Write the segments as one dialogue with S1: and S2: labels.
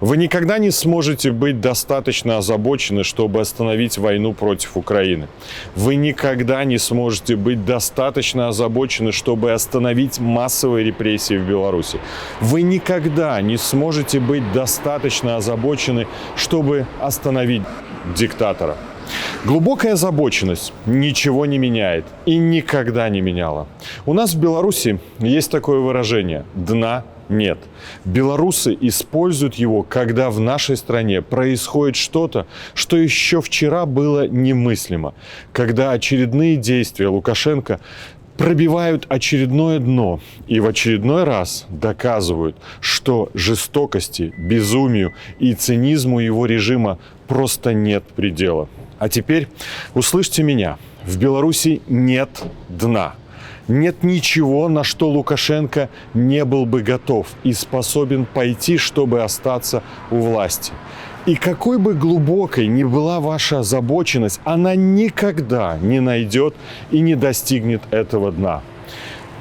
S1: Вы никогда не сможете быть достаточно озабочены, чтобы остановить войну против Украины. Вы никогда не сможете быть достаточно озабочены, чтобы остановить массовые репрессии в Беларуси. Вы никогда не сможете быть достаточно озабочены, чтобы остановить диктатора. Глубокая озабоченность ничего не меняет и никогда не меняла. У нас в Беларуси есть такое выражение «дна нет». Белорусы используют его, когда в нашей стране происходит что-то, что еще вчера было немыслимо. Когда очередные действия Лукашенко пробивают очередное дно и в очередной раз доказывают, что жестокости, безумию и цинизму его режима просто нет предела. А теперь услышьте меня. В Беларуси нет дна. Нет ничего, на что Лукашенко не был бы готов и способен пойти, чтобы остаться у власти. И какой бы глубокой ни была ваша озабоченность, она никогда не найдет и не достигнет этого дна.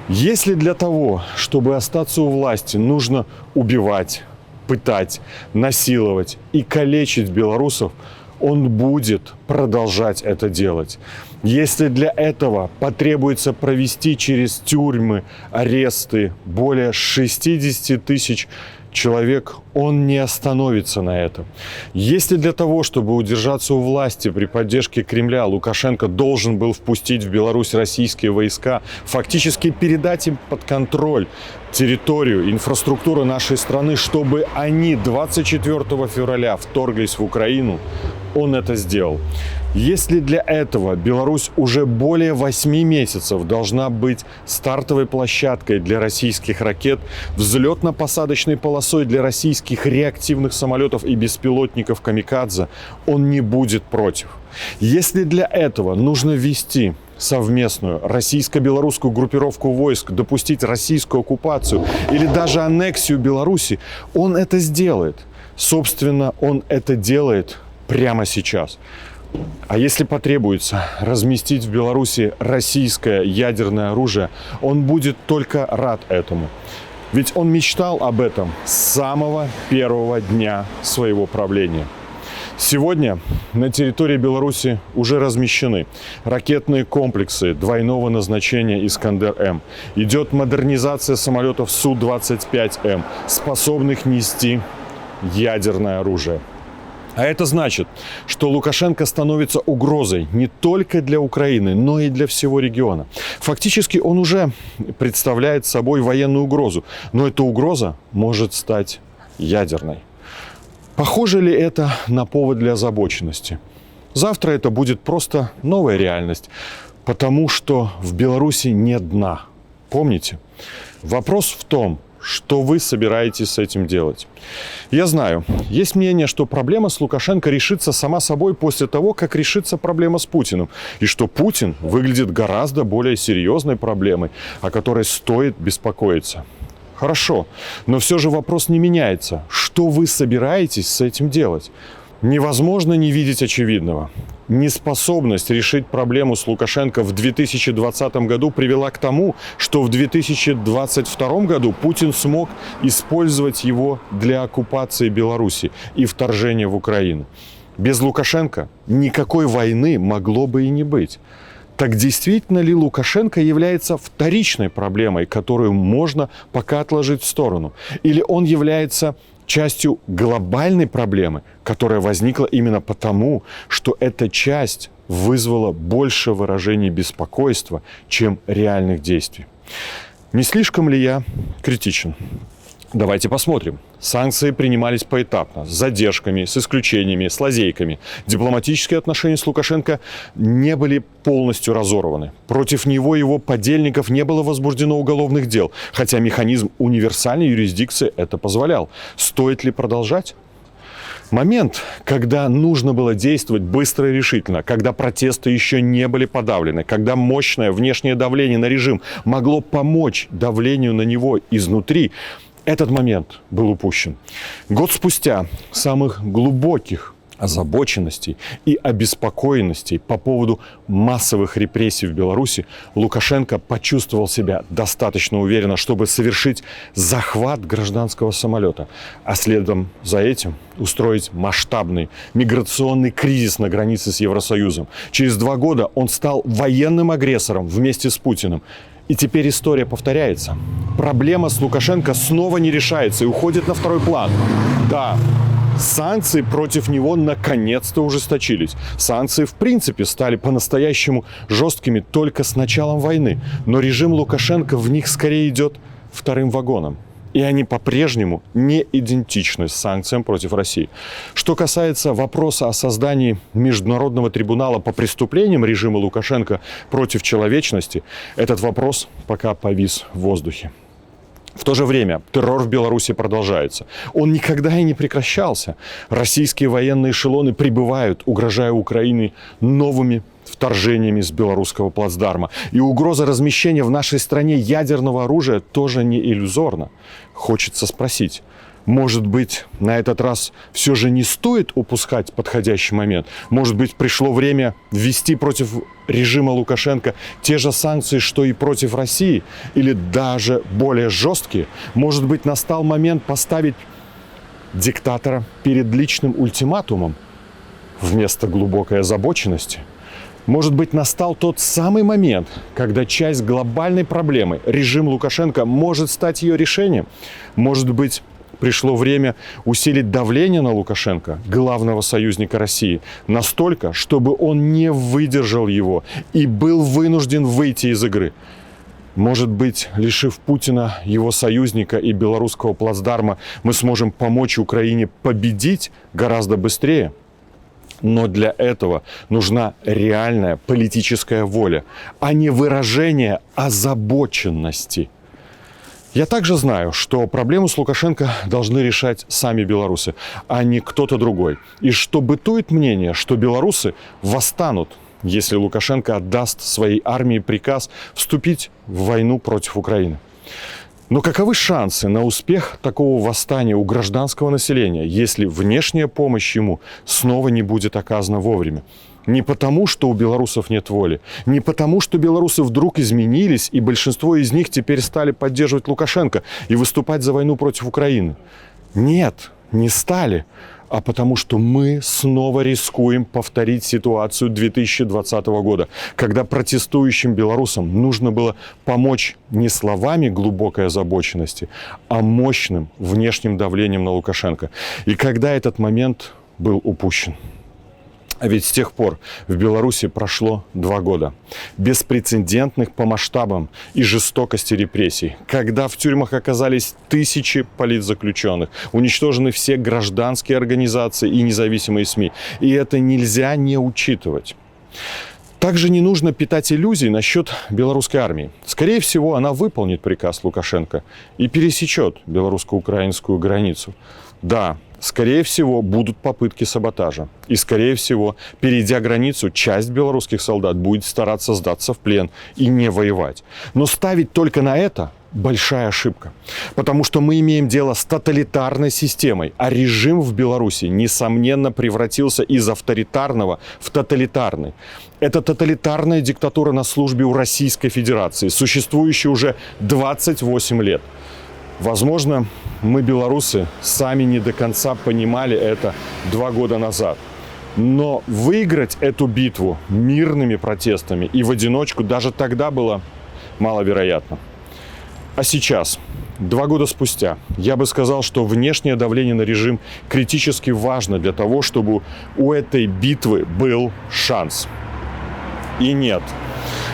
S1: Если для того, чтобы остаться у власти, нужно убивать, пытать, насиловать и калечить белорусов, он будет продолжать это делать. Если для этого потребуется провести через тюрьмы, аресты более 60 тысяч человек, он не остановится на этом. Если для того, чтобы удержаться у власти при поддержке Кремля, Лукашенко должен был впустить в Беларусь российские войска, фактически передать им под контроль территорию, инфраструктуру нашей страны, чтобы они 24 февраля вторглись в Украину, он это сделал. Если для этого Беларусь уже более 8 месяцев должна быть стартовой площадкой для российских ракет, взлетно-посадочной полосой для российских реактивных самолетов и беспилотников «Камикадзе», он не будет против. Если для этого нужно ввести совместную российско-белорусскую группировку войск, допустить российскую оккупацию или даже аннексию Беларуси, он это сделает. Собственно, он это делает прямо сейчас. А если потребуется разместить в Беларуси российское ядерное оружие, он будет только рад этому. Ведь он мечтал об этом с самого первого дня своего правления. Сегодня на территории Беларуси уже размещены ракетные комплексы двойного назначения «Искандер-М». Идет модернизация самолетов Су-25М, способных нести ядерное оружие. А это значит, что Лукашенко становится угрозой не только для Украины, но и для всего региона. Фактически он уже представляет собой военную угрозу, но эта угроза может стать ядерной. Похоже ли это на повод для озабоченности? Завтра это будет просто новая реальность, потому что в Беларуси нет дна. Помните? Вопрос в том, что вы собираетесь с этим делать. Я знаю, есть мнение, что проблема с Лукашенко решится сама собой после того, как решится проблема с Путиным. И что Путин выглядит гораздо более серьезной проблемой, о которой стоит беспокоиться. Хорошо, но все же вопрос не меняется. Что вы собираетесь с этим делать? Невозможно не видеть очевидного. Неспособность решить проблему с Лукашенко в 2020 году привела к тому, что в 2022 году Путин смог использовать его для оккупации Беларуси и вторжения в Украину. Без Лукашенко никакой войны могло бы и не быть. Так действительно ли Лукашенко является вторичной проблемой, которую можно пока отложить в сторону? Или он является частью глобальной проблемы, которая возникла именно потому, что эта часть вызвала больше выражений беспокойства, чем реальных действий? Не слишком ли я критичен? Давайте посмотрим. Санкции принимались поэтапно, с задержками, с исключениями, с лазейками. Дипломатические отношения с Лукашенко не были полностью разорваны. Против него и его подельников не было возбуждено уголовных дел, хотя механизм универсальной юрисдикции это позволял. Стоит ли продолжать? Момент, когда нужно было действовать быстро и решительно, когда протесты еще не были подавлены, когда мощное внешнее давление на режим могло помочь давлению на него изнутри, этот момент был упущен. Год спустя самых глубоких озабоченностей и обеспокоенностей по поводу массовых репрессий в Беларуси, Лукашенко почувствовал себя достаточно уверенно, чтобы совершить захват гражданского самолета, а следом за этим устроить масштабный миграционный кризис на границе с Евросоюзом. Через 2 года он стал военным агрессором вместе с Путиным. И теперь история повторяется. Проблема с Лукашенко снова не решается и уходит на второй план. Да, санкции против него наконец-то ужесточились. Санкции, в принципе, стали по-настоящему жесткими только с началом войны. Но режим Лукашенко в них скорее идет вторым вагоном. И они по-прежнему не идентичны санкциям против России. Что касается вопроса о создании Международного трибунала по преступлениям режима Лукашенко против человечности, этот вопрос пока повис в воздухе. В то же время террор в Беларуси продолжается. Он никогда и не прекращался. Российские военные эшелоны прибывают, угрожая Украине новыми вторжениями с белорусского плацдарма. И угроза размещения в нашей стране ядерного оружия тоже не иллюзорна. Хочется спросить, может быть, на этот раз все же не стоит упускать подходящий момент? Может быть, пришло время ввести против режима Лукашенко те же санкции, что и против России? Или даже более жесткие? Может быть, настал момент поставить диктатора перед личным ультиматумом вместо глубокой озабоченности? Может быть, настал тот самый момент, когда часть глобальной проблемы, режим Лукашенко, может стать ее решением? Может быть, пришло время усилить давление на Лукашенко, главного союзника России, настолько, чтобы он не выдержал его и был вынужден выйти из игры? Может быть, лишив Путина его союзника и белорусского плацдарма, мы сможем помочь Украине победить гораздо быстрее? Но для этого нужна реальная политическая воля, а не выражение озабоченности. Я также знаю, что проблему с Лукашенко должны решать сами белорусы, а не кто-то другой. И что бытует мнение, что белорусы восстанут, если Лукашенко отдаст своей армии приказ вступить в войну против Украины. Но каковы шансы на успех такого восстания у гражданского населения, если внешняя помощь ему снова не будет оказана вовремя? Не потому, что у белорусов нет воли, не потому, что белорусы вдруг изменились, и большинство из них теперь стали поддерживать Лукашенко и выступать за войну против Украины. Нет, не стали, а потому что мы снова рискуем повторить ситуацию 2020 года, когда протестующим белорусам нужно было помочь не словами глубокой озабоченности, а мощным внешним давлением на Лукашенко. И когда этот момент был упущен. А ведь с тех пор в Беларуси прошло 2 года беспрецедентных по масштабам и жестокости репрессий, когда в тюрьмах оказались тысячи политзаключенных, уничтожены все гражданские организации и независимые СМИ. И это нельзя не учитывать. Также не нужно питать иллюзий насчет белорусской армии. Скорее всего, она выполнит приказ Лукашенко и пересечет белорусско-украинскую границу. Да, скорее всего, будут попытки саботажа. И, скорее всего, перейдя границу, часть белорусских солдат будет стараться сдаться в плен и не воевать. Но ставить только на это – большая ошибка. Потому что мы имеем дело с тоталитарной системой, а режим в Беларуси, несомненно, превратился из авторитарного в тоталитарный. Это тоталитарная диктатура на службе у Российской Федерации, существующая уже 28 лет. Возможно, мы, белорусы, сами не до конца понимали это 2 года назад. Но выиграть эту битву мирными протестами и в одиночку даже тогда было маловероятно. А сейчас, 2 года спустя, я бы сказал, что внешнее давление на режим критически важно для того, чтобы у этой битвы был шанс. И нет.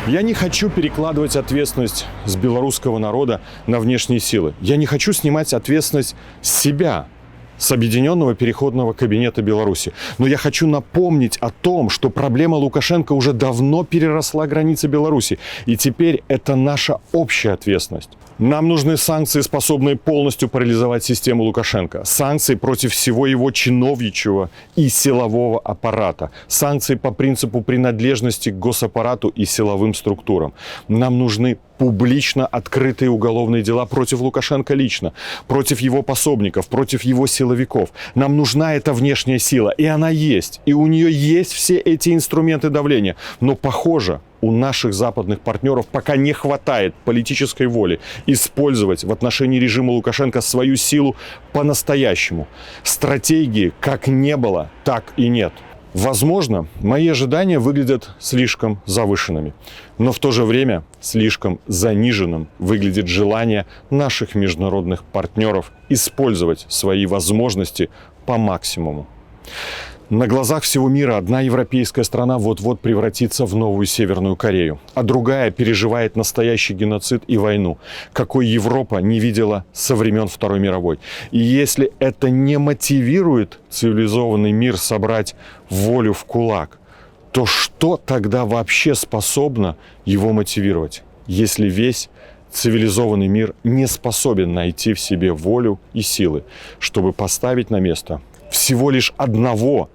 S1: Я не хочу перекладывать ответственность с белорусского народа на внешние силы. Я не хочу снимать ответственность с себя, с Объединенного переходного кабинета Беларуси. Но я хочу напомнить о том, что проблема Лукашенко уже давно переросла границы Беларуси. И теперь это наша общая ответственность. Нам нужны санкции, способные полностью парализовать систему Лукашенко. Санкции против всего его чиновничьего и силового аппарата. Санкции по принципу принадлежности к госаппарату и силовым структурам. Нам нужны публично открытые уголовные дела против Лукашенко лично, против его пособников, против его силовиков. Нам нужна эта внешняя сила, и она есть. И у нее есть все эти инструменты давления. Но, похоже, у наших западных партнеров пока не хватает политической воли использовать в отношении режима Лукашенко свою силу по-настоящему. Стратегии как не было, так и нет. Возможно, мои ожидания выглядят слишком завышенными, но в то же время слишком заниженным выглядит желание наших международных партнеров использовать свои возможности по максимуму. На глазах всего мира одна европейская страна вот-вот превратится в новую Северную Корею, а другая переживает настоящий геноцид и войну, какой Европа не видела со времен Второй мировой. И если это не мотивирует цивилизованный мир собрать волю в кулак, то что тогда вообще способно его мотивировать, если весь цивилизованный мир не способен найти в себе волю и силы, чтобы поставить на место всего лишь одного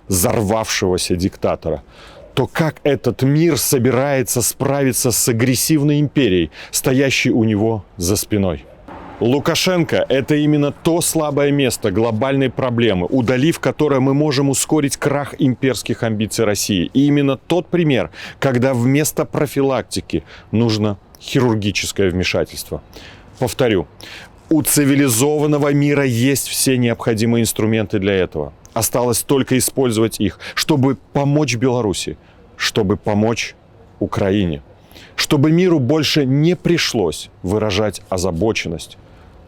S1: взорвавшегося диктатора, то как этот мир собирается справиться с агрессивной империей, стоящей у него за спиной? Лукашенко – это именно то слабое место глобальной проблемы, удалив которое мы можем ускорить крах имперских амбиций России. И именно тот пример, когда вместо профилактики нужно хирургическое вмешательство. Повторю, у цивилизованного мира есть все необходимые инструменты для этого. Осталось только использовать их, чтобы помочь Беларуси, чтобы помочь Украине, чтобы миру больше не пришлось выражать озабоченность,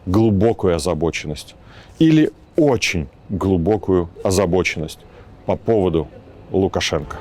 S1: глубокую озабоченность или очень глубокую озабоченность по поводу Лукашенко.